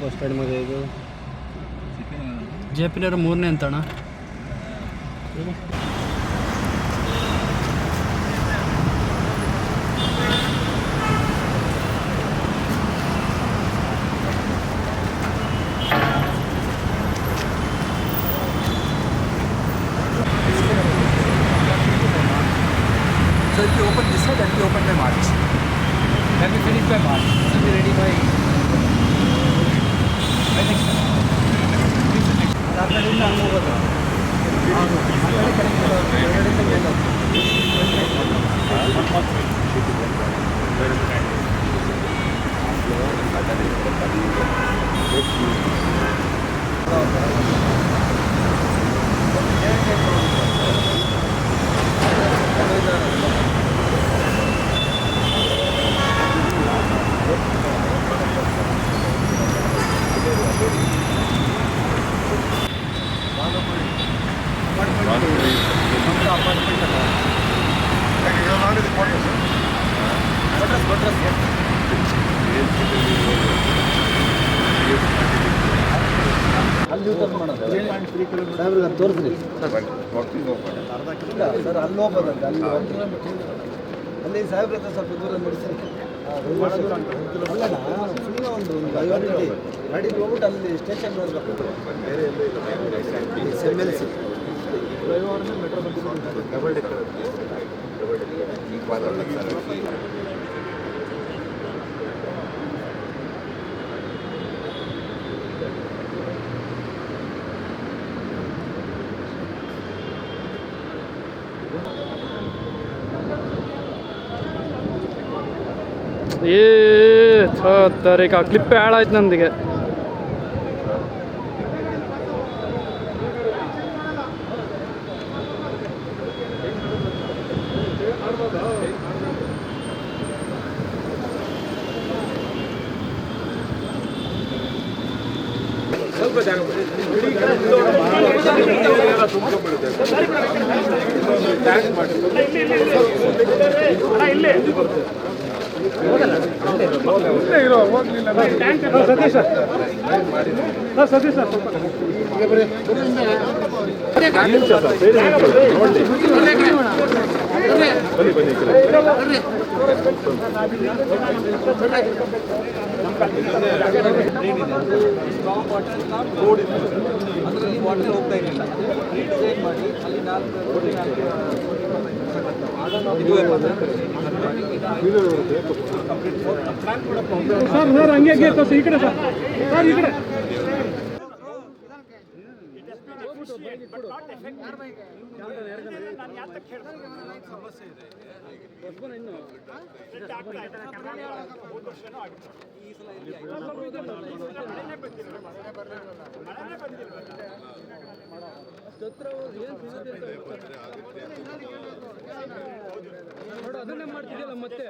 Bus stand ಮಗ ಇದು J P ನಗರ 3ನೇ ಅಂತಣ್ಣ. So if you open this side, that will be open by March. That will be finished by March. It will be ready by next month. ಆ ಕಡೆಯಿಂದ ಹಂಗೆ ಹೋಗೋದು. ಆ ಕಡೆ correct ಎರಡರಿಂದ ಮೇಲೆ ಅಲ್ಲಿ ಯೂಟರ್ನ್ ಮಾಡೋದು ಸಾಹೇಬ್ರಿಗೆ ಅದು ತೋರಿಸ್ರಿ ಸರ್. ಅಲ್ಲಿ ಹೋಗ್ಬೋದಂತೆ, ಅಲ್ಲಿ ಅಲ್ಲಿ ಸಾಹೇಬ್ರ ಹತ್ರ ಸ್ವಲ್ಪ ದೂರ ನಡೆಸಿ. ಅಲ್ಲಣ್ಣ, ಸುಮ್ಮನೆ ಒಂದು 50 ಅಡಿ ಗಾಡಿಗೆ ಹೋಗ್ಬಿಟ್ಟು ಅಲ್ಲಿ ಸ್ಟೇಷನ್ ನೋಡ್ಬೇಕು. SMLC ತಾರೀಕು ಆ ಕ್ಲಿಪ್ಪೇ ಹಾಳಾಯ್ತು ನಂದಿಗೆ. ಸ್ವಲ್ಪ ಜಾಗ ಸತೀಶ್ ಸರ್ ಸ್ವಲ್ಪ ಅದರಲ್ಲಿ ವಾಟರ್ ಹೋಗ್ತಾ ಇರಲಿಲ್ಲ. ಡಿಸೈನ್ ಮಾಡಿ ಅಲ್ಲಿ 4 ಸರ್ ಹಂಗೆ ಈ ಕಡೆ ಸರ್ ಈ ಕಡೆ ಅದನ್ನೇ ಮಾಡ್ತಿದ್ಯಲ್ಲ ಮತ್ತೆ.